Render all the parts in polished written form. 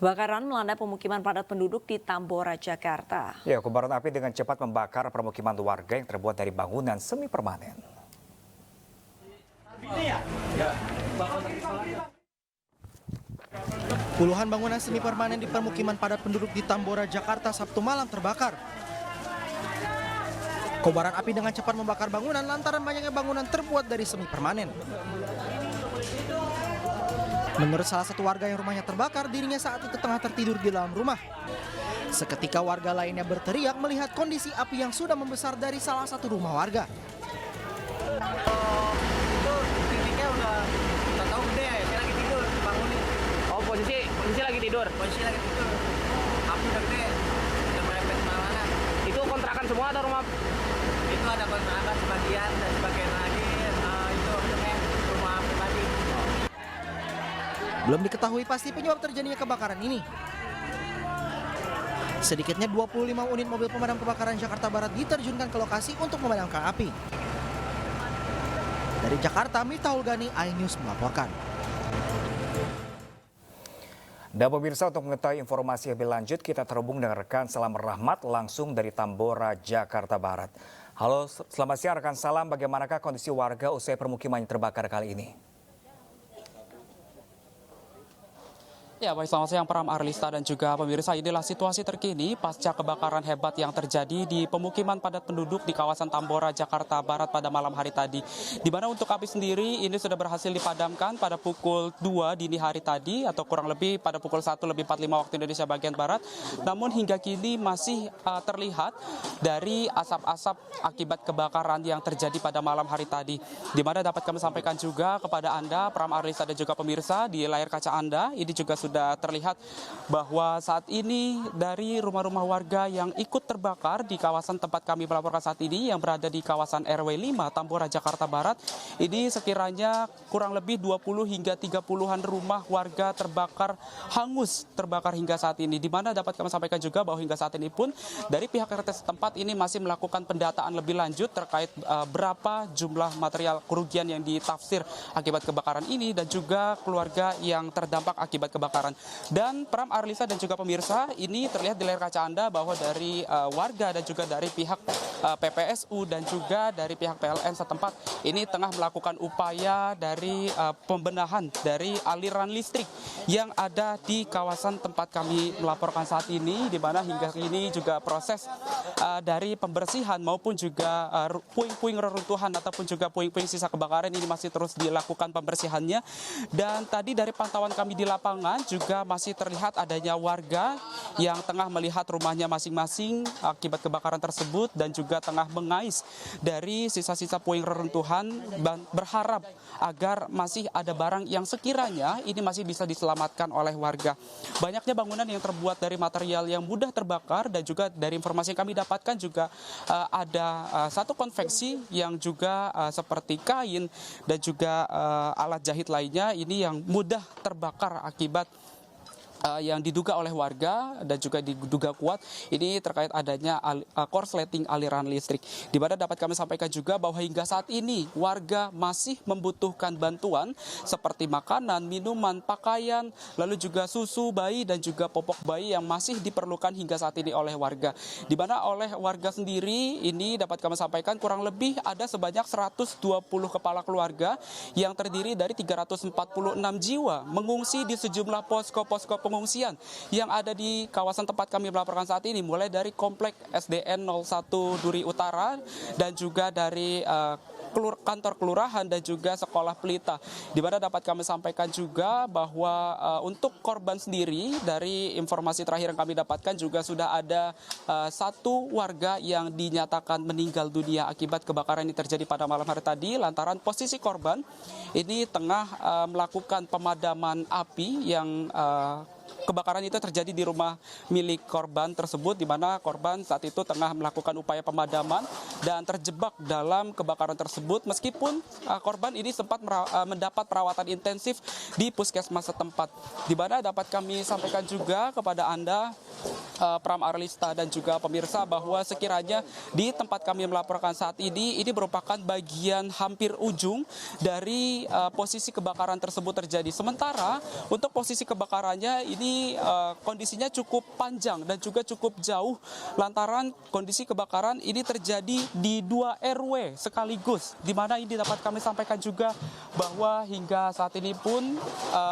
Kebakaran melanda pemukiman padat penduduk di Tambora, Jakarta. Ya, kobaran api dengan cepat membakar permukiman warga yang terbuat dari bangunan semi permanen. Puluhan bangunan semi permanen di permukiman padat penduduk di Tambora, Jakarta Sabtu malam terbakar. Kobaran api dengan cepat membakar bangunan lantaran banyaknya bangunan terbuat dari semi permanen. Menurut salah satu warga yang rumahnya terbakar, dirinya saat itu tengah tertidur di dalam rumah. Seketika warga lainnya berteriak melihat kondisi api yang sudah membesar dari salah satu rumah warga. Itu titiknya udah tahu gede, saya lagi tidur, bangunin. Oh, posisi lagi tidur. Posisi lagi tidur. Api udah gede, udah merembet kemana-mana. Itu kontrakan semua atau rumah? Itu ada kontrakan sebagian dan sebagian lagi itu namanya rumah pribadi. Belum diketahui pasti penyebab terjadinya kebakaran ini. Sedikitnya 25 unit mobil pemadam kebakaran Jakarta Barat diterjunkan ke lokasi untuk memadamkan api. Dari Jakarta, Miftahul Gani, iNews melaporkan. Dan pemirsa, untuk mengetahui informasi lebih lanjut, kita terhubung dengan rekan Salam Rahmat langsung dari Tambora, Jakarta Barat. Halo, selamat siang rekan Salam. Bagaimanakah kondisi warga usai permukimannya terbakar kali ini? Ya, baik, selamat siang Pram, Arlista dan juga pemirsa. Inilah situasi terkini pasca kebakaran hebat yang terjadi di pemukiman padat penduduk di kawasan Tambora, Jakarta Barat pada malam hari tadi. Di mana untuk api sendiri ini sudah berhasil dipadamkan pada pukul 2 dini hari tadi atau kurang lebih pada pukul 1:45 waktu Indonesia bagian Barat. Namun hingga kini masih terlihat dari asap-asap akibat kebakaran yang terjadi pada malam hari tadi. Di mana dapat kami sampaikan juga kepada Anda, Pram, Arlista dan juga pemirsa, di layar kaca Anda ini juga sudah terlihat bahwa saat ini dari rumah-rumah warga yang ikut terbakar di kawasan tempat kami melaporkan saat ini yang berada di kawasan RW 5 Tambora, Jakarta Barat, ini sekiranya kurang lebih 20 hingga 30-an rumah warga terbakar, hangus terbakar hingga saat ini. Di mana dapat kami sampaikan juga bahwa hingga saat ini pun dari pihak RT setempat ini masih melakukan pendataan lebih lanjut terkait berapa jumlah material kerugian yang ditafsir akibat kebakaran ini dan juga keluarga yang terdampak akibat kebakaran. Dan Pram, Arlisa dan juga pemirsa, ini terlihat di layar kaca Anda bahwa dari warga dan juga dari pihak PPSU dan juga dari pihak PLN setempat ini tengah melakukan upaya dari pembenahan dari aliran listrik yang ada di kawasan tempat kami melaporkan saat ini, di mana hingga kini juga proses dari pembersihan maupun juga puing-puing reruntuhan ataupun juga puing-puing sisa kebakaran ini masih terus dilakukan pembersihannya. Dan tadi dari pantauan kami di lapangan juga masih terlihat adanya warga yang tengah melihat rumahnya masing-masing akibat kebakaran tersebut dan juga tengah mengais dari sisa-sisa puing reruntuhan, berharap agar masih ada barang yang sekiranya ini masih bisa diselamatkan oleh warga. Banyaknya bangunan yang terbuat dari material yang mudah terbakar dan juga dari informasi yang kami dapatkan juga ada satu konveksi yang juga seperti kain dan juga alat jahit lainnya ini yang mudah terbakar akibat yang diduga oleh warga dan juga diduga kuat ini terkait adanya korsleting aliran listrik. Di mana dapat kami sampaikan juga bahwa hingga saat ini warga masih membutuhkan bantuan seperti makanan, minuman, pakaian, lalu juga susu bayi dan juga popok bayi yang masih diperlukan hingga saat ini oleh warga. Di mana oleh warga sendiri ini dapat kami sampaikan kurang lebih ada sebanyak 120 kepala keluarga yang terdiri dari 346 jiwa mengungsi di sejumlah posko-posko pengungsian yang ada di kawasan tempat kami melaporkan saat ini, mulai dari komplek SDN 01 Duri Utara dan juga dari kantor kelurahan dan juga sekolah Pelita. Di mana dapat kami sampaikan juga bahwa untuk korban sendiri dari informasi terakhir yang kami dapatkan juga sudah ada satu warga yang dinyatakan meninggal dunia akibat kebakaran yang terjadi pada malam hari tadi lantaran posisi korban ini tengah melakukan pemadaman api yang kebakaran itu terjadi di rumah milik korban tersebut, di mana korban saat itu tengah melakukan upaya pemadaman dan terjebak dalam kebakaran tersebut meskipun korban ini sempat mendapat perawatan intensif di puskesmas setempat. Di mana dapat kami sampaikan juga kepada Anda Pram Arlista dan juga pemirsa bahwa sekiranya di tempat kami melaporkan saat ini merupakan bagian hampir ujung dari posisi kebakaran tersebut terjadi. Sementara untuk posisi kebakarannya ini kondisinya cukup panjang dan juga cukup jauh lantaran kondisi kebakaran ini terjadi di 2 RW sekaligus, di mana ini dapat kami sampaikan juga bahwa hingga saat ini pun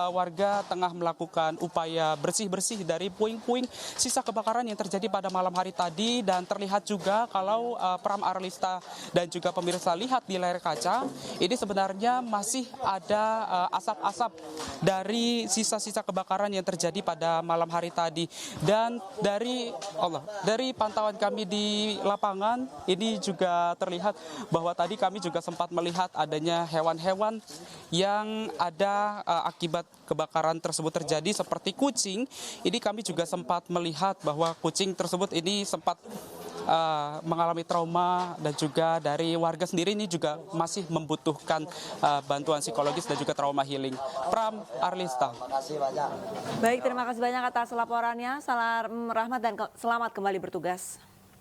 warga tengah melakukan upaya bersih-bersih dari puing-puing sisa kebakaran yang terjadi pada malam hari tadi. Dan terlihat juga kalau Pram Arlista dan juga pemirsa lihat di layar kaca, ini sebenarnya masih ada asap-asap dari sisa-sisa kebakaran yang terjadi pada malam hari tadi. Dan dari pantauan kami di lapangan ini juga terlihat bahwa tadi kami juga sempat melihat adanya hewan-hewan yang ada akibat kebakaran tersebut terjadi seperti kucing. Ini kami juga sempat melihat bahwa kucing tersebut ini sempat mengalami trauma dan juga dari warga sendiri ini juga masih membutuhkan bantuan psikologis dan juga trauma healing. Pram Arlista. Baik, terima kasih banyak atas laporannya. Salam rahmat dan selamat kembali bertugas.